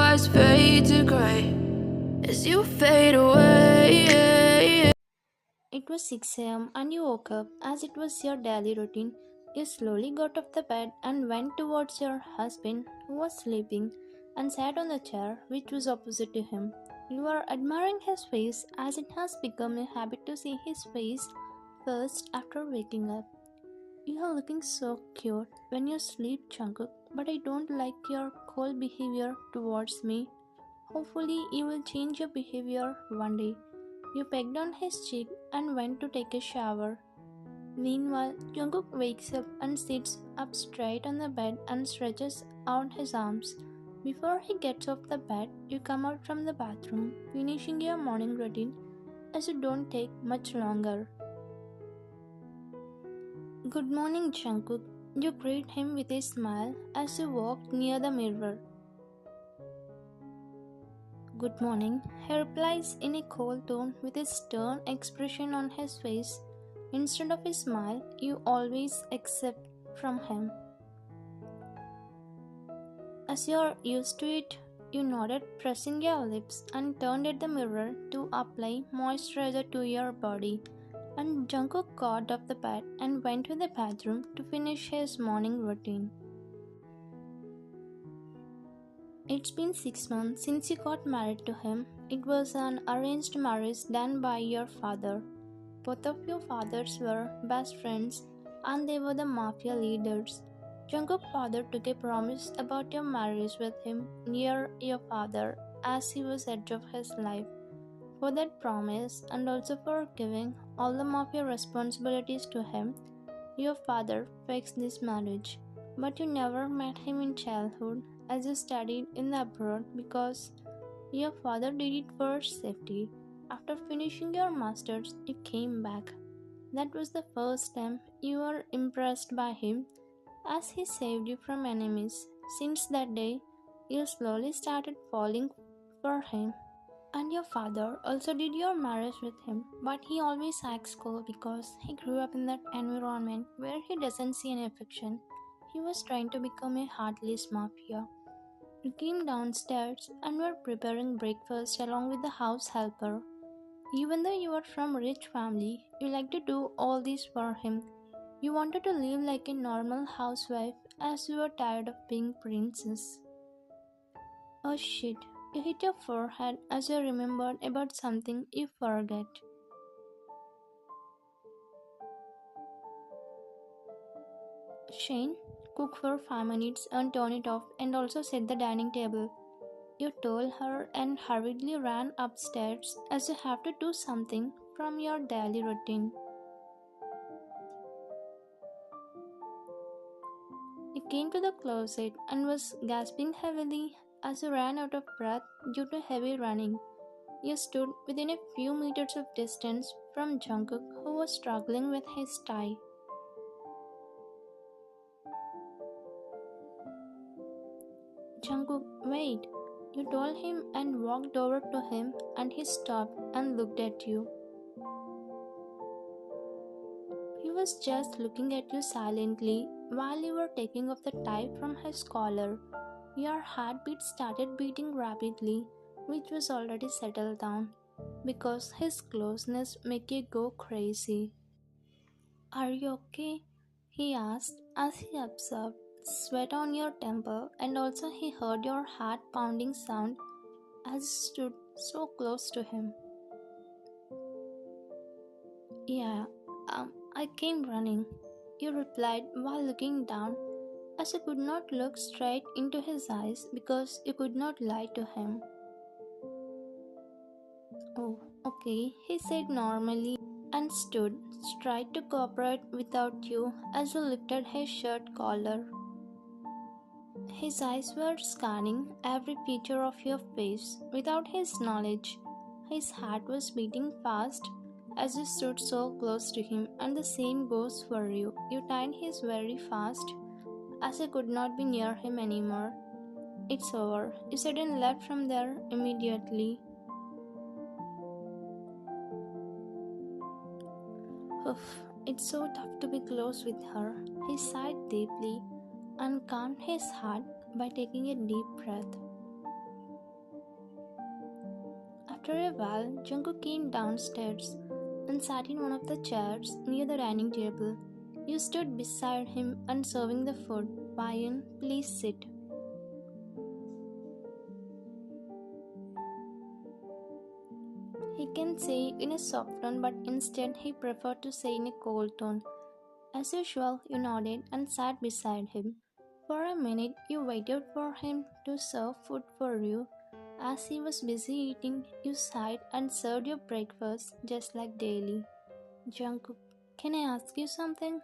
eyes fade to gray as you fade away. It was 6 a.m. and you woke up as it was your daily routine. You slowly got off the bed and went towards your husband, who was sleeping, and sat on the chair which was opposite to him. You were admiring his face as it has become a habit to see his face first after waking up. You are looking so cute when you sleep, Jungkook, but I don't like your cold behavior towards me. Hopefully, you will change your behavior one day. You pecked on his cheek and went to take a shower. Meanwhile, Jungkook wakes up and sits up straight on the bed and stretches out his arms. Before he gets off the bed, you come out from the bathroom, finishing your morning routine as you don't take much longer. Good morning, Jungkook. You greet him with a smile as you walk near the mirror. Good morning, he replies in a cold tone with a stern expression on his face. Instead of a smile, you always accept from him. As you are used to it, you nodded, pressing your lips, and turned at the mirror to apply moisturizer to your body. And Jungkook got off the bed and went to the bathroom to finish his morning routine. It's been 6 months since you got married to him. It was an arranged marriage done by your father. Both of your fathers were best friends and they were the Mafia leaders. Jungkook's father took a promise about your marriage with him near your father as he was edge of his life. For that promise and also for giving all the Mafia responsibilities to him, your father fixed this marriage. But you never met him in childhood as you studied in the abroad because your father did it for safety. After finishing your masters, you came back. That was the first time you were impressed by him as he saved you from enemies. Since that day, you slowly started falling for him. And your father also did your marriage with him, but he always acts cool because he grew up in that environment where he doesn't see any affection. He was trying to become a heartless mafia. You came downstairs and were preparing breakfast along with the house helper. Even though you were from a rich family, you liked to do all this for him. You wanted to live like a normal housewife as you were tired of being princess. Oh shit, you hit your forehead as you remembered about something you forget. Shane, cook for 5 minutes and turn it off and also set the dining table. You told her and hurriedly ran upstairs as you have to do something from your daily routine. He came to the closet and was gasping heavily as he ran out of breath due to heavy running. You stood within a few meters of distance from Jungkook, who was struggling with his tie. Jungkook, wait! You told him and walked over to him, and he stopped and looked at you. He was just looking at you silently while you were taking off the tie from his collar. Your heartbeat started beating rapidly, which was already settled down, because his closeness made you go crazy. Are you okay? He asked as he observed sweat on your temple and also he heard your heart pounding sound as you stood so close to him. Yeah, I came running, you replied while looking down as you could not look straight into his eyes because you could not lie to him. Oh, okay, he said normally and stood straight to cooperate without you as you lifted his shirt collar. His eyes were scanning every feature of your face without his knowledge. His heart was beating fast as you stood so close to him, and the same goes for you. You tied his very fast as you could not be near him anymore. It's over, you said and left from there immediately. Oof, it's so tough to be close with her. He sighed deeply and calmed his heart by taking a deep breath. After a while, Jungkook came downstairs and sat in one of the chairs near the dining table. You stood beside him and serving the food. Ryan, please sit. He can say in a soft tone, but instead he preferred to say in a cold tone. As usual, you nodded and sat beside him. For a minute, you waited for him to serve food for you. As he was busy eating, you sighed and served your breakfast just like daily. Jungkook, can I ask you something?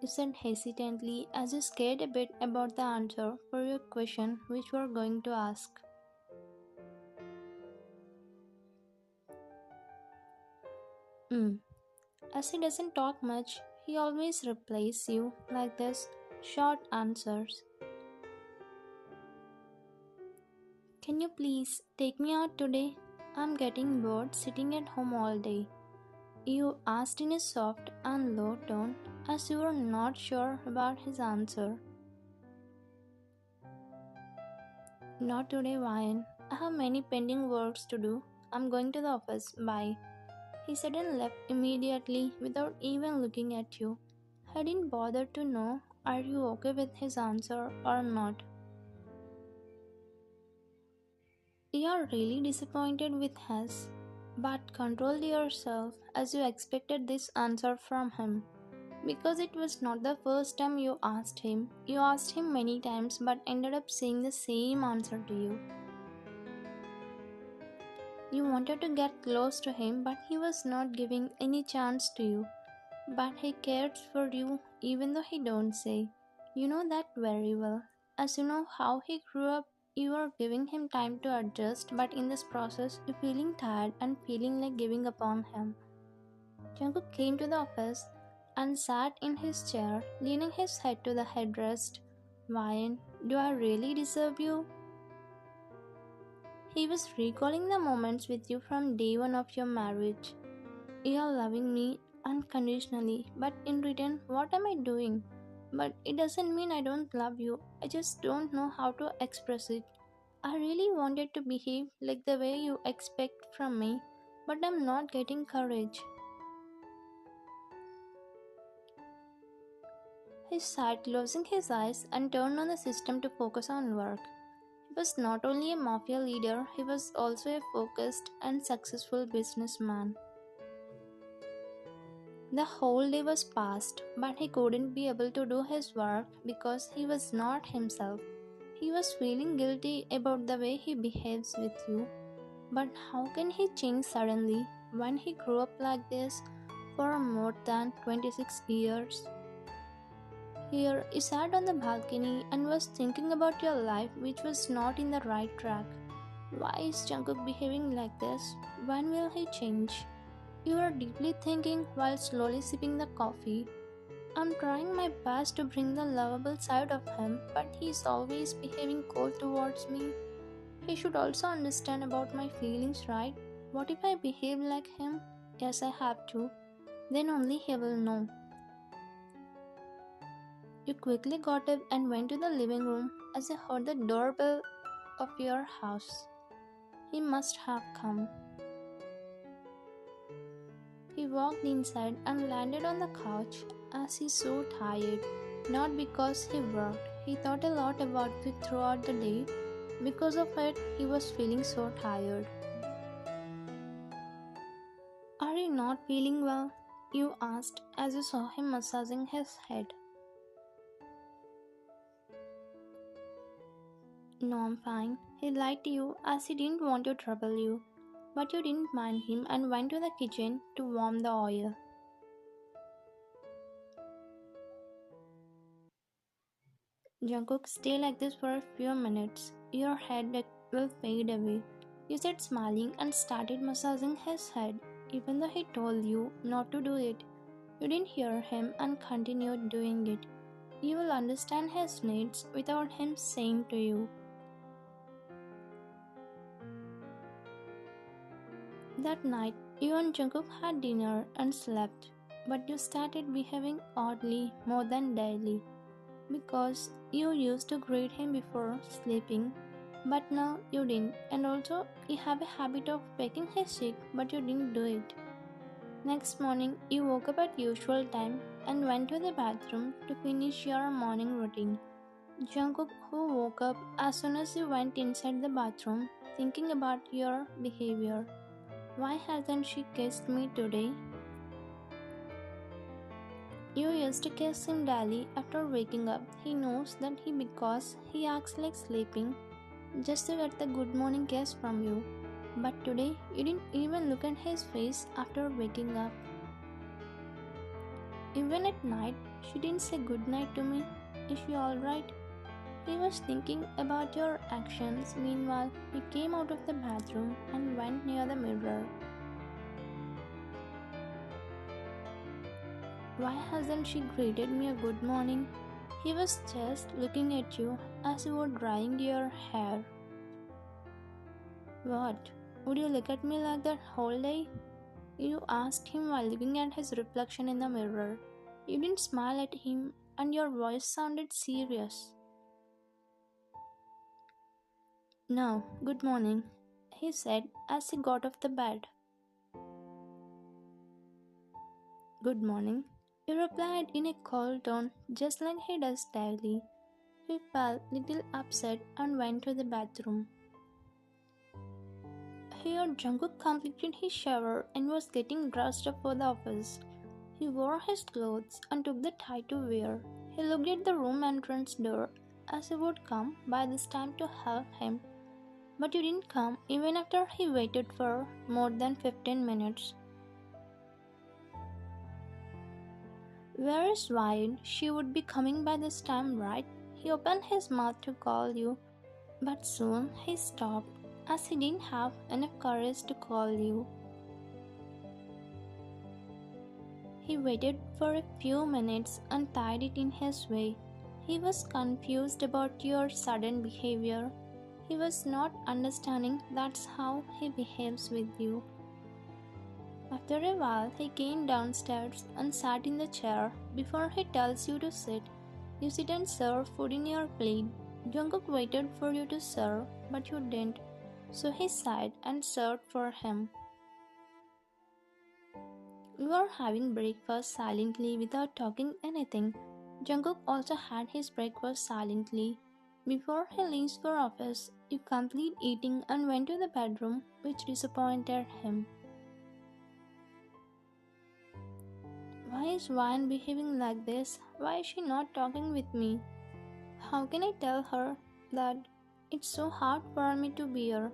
You said hesitantly as you scared a bit about the answer for your question which you were going to ask. Hmm. As he doesn't talk much, he always replies you like this short answers. Can you please take me out today? I'm getting bored sitting at home all day. You asked in a soft and low tone as you were not sure about his answer. Not today, Ryan. I have many pending works to do. I'm going to the office. Bye. He said and left immediately without even looking at you. I didn't bother to know are you okay with his answer or not. You're really disappointed with his, but controlled yourself as you expected this answer from him. Because it was not the first time you asked him. You asked him many times but ended up saying the same answer to you. You wanted to get close to him, but he was not giving any chance to you. But he cares for you even though he don't say. You know that very well. As you know how he grew up, you are giving him time to adjust, but in this process, you feeling tired and feeling like giving up on him. Jungkook came to the office and sat in his chair, leaning his head to the headrest. Ryan, do I really deserve you? He was recalling the moments with you from day one of your marriage. You are loving me unconditionally, but in return, what am I doing? But it doesn't mean I don't love you, I just don't know how to express it. I really wanted to behave like the way you expect from me, but I'm not getting courage. He sat closing his eyes and turned on the system to focus on work. He was not only a mafia leader, he was also a focused and successful businessman. The whole day was past, but he couldn't be able to do his work because he was not himself. He was feeling guilty about the way he behaves with you. But how can he change suddenly when he grew up like this for more than 26 years? Here, you sat on the balcony and was thinking about your life, which was not in the right track. Why is Jungkook behaving like this? When will he change? You are deeply thinking while slowly sipping the coffee. I'm trying my best to bring the lovable side of him, but he's always behaving cold towards me. He should also understand about my feelings, right? What if I behave like him? Yes, I have to. Then only he will know. You quickly got up and went to the living room as you heard the doorbell of your house. He must have come. He walked inside and landed on the couch as he's so tired. Not because he worked, he thought a lot about you throughout the day. Because of it, he was feeling so tired. Are you not feeling well? You asked as you saw him massaging his head. No, I'm fine. He lied to you as he didn't want to trouble you. But you didn't mind him and went to the kitchen to warm the oil. Jungkook, stay like this for a few minutes. Your headache will fade away. You said smiling and started massaging his head, even though he told you not to do it. You didn't hear him and continued doing it. You will understand his needs without him saying to you. That night, you and Jungkook had dinner and slept, but you started behaving oddly more than daily because you used to greet him before sleeping. But now you didn't, and also you have a habit of waking his sick, but you didn't do it. Next morning, you woke up at usual time and went to the bathroom to finish your morning routine. Jungkook, who woke up as soon as you went inside the bathroom, thinking about your behavior. Why hasn't she kissed me today? You used to kiss him daily after waking up. He knows that he because he acts like sleeping just to get the good morning kiss from you. But today you didn't even look at his face after waking up. Even at night, she didn't say good night to me. Is she alright? He was thinking about your actions. Meanwhile, he came out of the bathroom and went near the mirror. Why hasn't she greeted me a good morning? He was just looking at you as you were drying your hair. What? Would you look at me like that whole day? You asked him while looking at his reflection in the mirror. You didn't smile at him and your voice sounded serious. No, good morning, he said as he got off the bed. Good morning, you replied in a cold tone just like he does daily. He felt little upset and went to the bathroom. Here Jungkook completed his shower and was getting dressed up for the office. He wore his clothes and took the tie to wear. He looked at the room entrance door as he would come by this time to help him. But you didn't come even after he waited for more than 15 minutes. Where is Ryan? She would be coming by this time, right? He opened his mouth to call you, but soon he stopped as he didn't have enough courage to call you. He waited for a few minutes and tied it in his way. He was confused about your sudden behavior. He was not understanding that's how he behaves with you. After a while, he came downstairs and sat in the chair. Before he tells you to sit, you sit and serve food in your plate. Jungkook waited for you to serve, but you didn't, so he sat and served for him. You are having breakfast silently without talking anything. Jungkook also had his breakfast silently. Before he leaves for office, you complete eating and went to the bedroom, which disappointed him. Why is Vine behaving like this? Why is she not talking with me? How can I tell her that it's so hard for me to bear?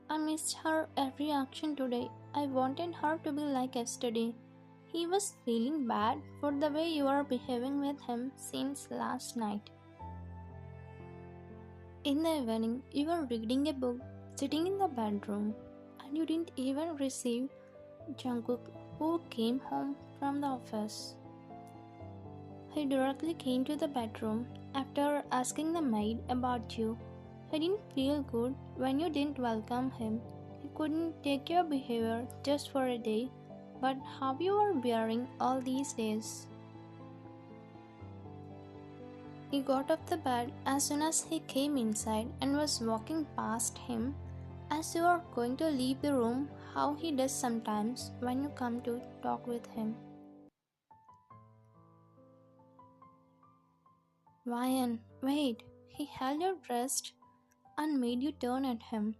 I missed her every action today. I wanted her to be like yesterday. He was feeling bad for the way you are behaving with him since last night. In the evening, you were reading a book, sitting in the bedroom, and you didn't even receive Jungkook, who came home from the office. He directly came to the bedroom after asking the maid about you. He didn't feel good when you didn't welcome him. He couldn't take your behavior just for a day, but how you were bearing all these days. He got off the bed as soon as he came inside and was walking past him as you are going to leave the room, how he does sometimes when you come to talk with him. Ryan, wait, he held your wrist and made you turn at him.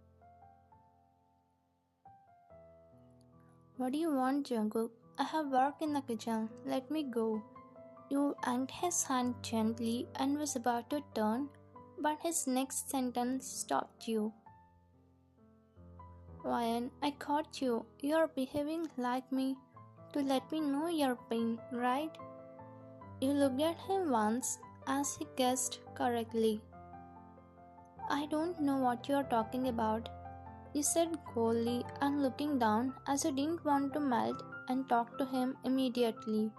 What do you want, Jungkook? I have work in the kitchen. Let me go. You yanked his hand gently and was about to turn, but his next sentence stopped you. Ryan, I caught you. You're behaving like me to let me know your pain, right? You looked at him once as he guessed correctly. I don't know what you're talking about, you said coldly and looking down as you didn't want to melt and talk to him immediately.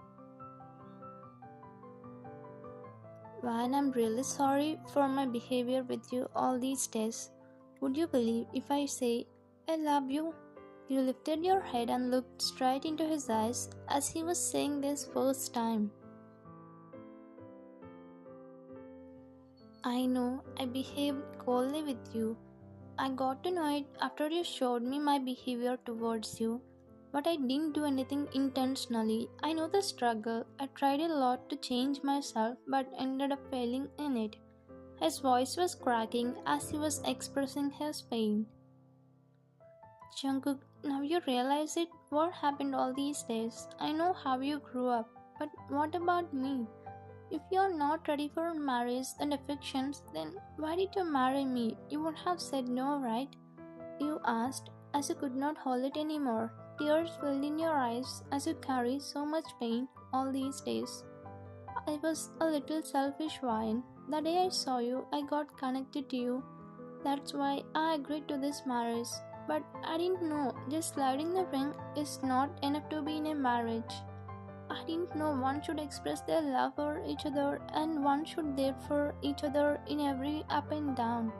Ryan, I'm really sorry for my behavior with you all these days. Would you believe if I say, I love you? You lifted your head and looked straight into his eyes as he was saying this first time. I know I behaved coldly with you. I got to know it after you showed me my behavior towards you. But I didn't do anything intentionally. I know the struggle. I tried a lot to change myself but ended up failing in it. His voice was cracking as he was expressing his pain. Jungkook, now you realize it? What happened all these days? I know how you grew up, but what about me? If you're not ready for marriage and affections, then why did you marry me? You would have said no, right? You asked, as you could not hold it anymore. Tears filled in your eyes as you carry so much pain all these days. I was a little selfish, Ryan. The day I saw you, I got connected to you. That's why I agreed to this marriage. But I didn't know just sliding the ring is not enough to be in a marriage. I didn't know one should express their love for each other and one should there for each other in every up and down.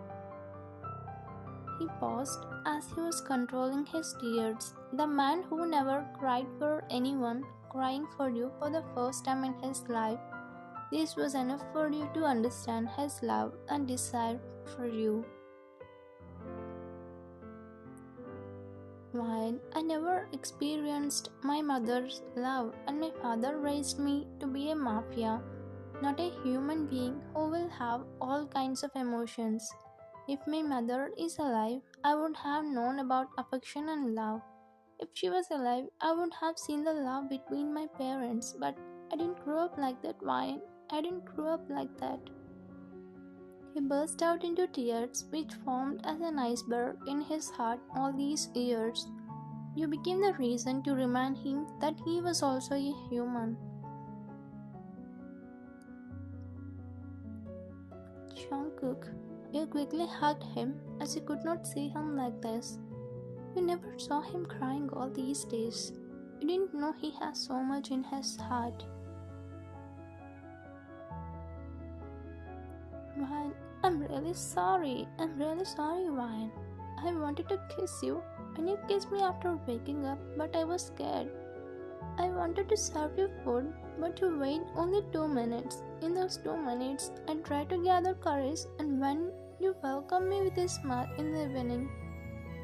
He paused as he was controlling his tears. The man who never cried for anyone, crying for you for the first time in his life. This was enough for you to understand his love and desire for you. While I never experienced my mother's love, and my father raised me to be a mafia, not a human being who will have all kinds of emotions. If my mother is alive, I would have known about affection and love. If she was alive, I would have seen the love between my parents, but I didn't grow up like that, Wine. I didn't grow up like that. He burst out into tears, which formed as an iceberg in his heart all these years. You became the reason to remind him that he was also a human. Jungkook, you quickly hugged him as you could not see him like this. You never saw him crying all these days. You didn't know he has so much in his heart. Vine, I'm really sorry. I'm really sorry, Vine. I wanted to kiss you, and you kissed me after waking up, but I was scared. I wanted to serve you food, but you waited only 2 minutes. In those 2 minutes, I tried to gather courage, and when you welcomed me with a smile in the evening,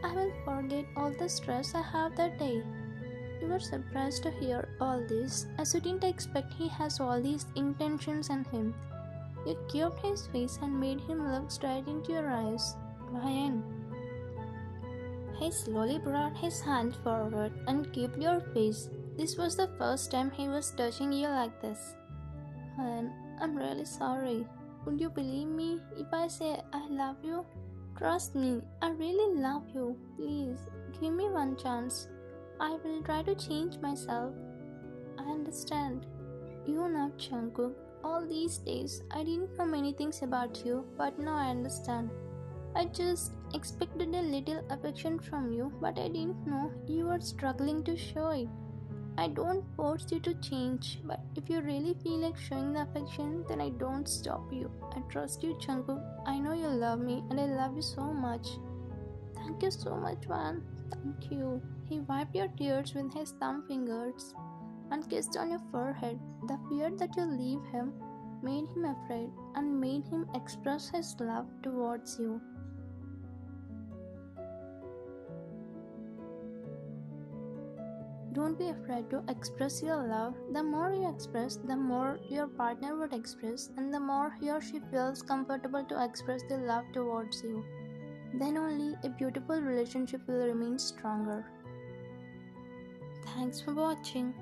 I will forget all the stress I have that day. You were surprised to hear all this, as you didn't expect he has all these intentions in him. You cubed his face and made him look straight into your eyes. Ryan. He slowly brought his hand forward and kept your face. This was the first time he was touching you like this. Ryan, I'm really sorry. Would you believe me if I say I love you? Trust me, I really love you. Please, give me one chance. I will try to change myself. I understand. You know, Jungkook, all these days I didn't know many things about you, but now I understand. I just expected a little affection from you, but I didn't know you were struggling to show it. I don't force you to change, but if you really feel like showing the affection, then I don't stop you. I trust you, Jungkook. I know you love me, and I love you so much. Thank you so much, man. Thank you. He wiped your tears with his thumb fingers and kissed on your forehead. The fear that you leave him made him afraid and made him express his love towards you. Don't be afraid to express your love. The more you express, the more your partner would express, and the more he or she feels comfortable to express their love towards you. Then only a beautiful relationship will remain stronger. Thanks for watching.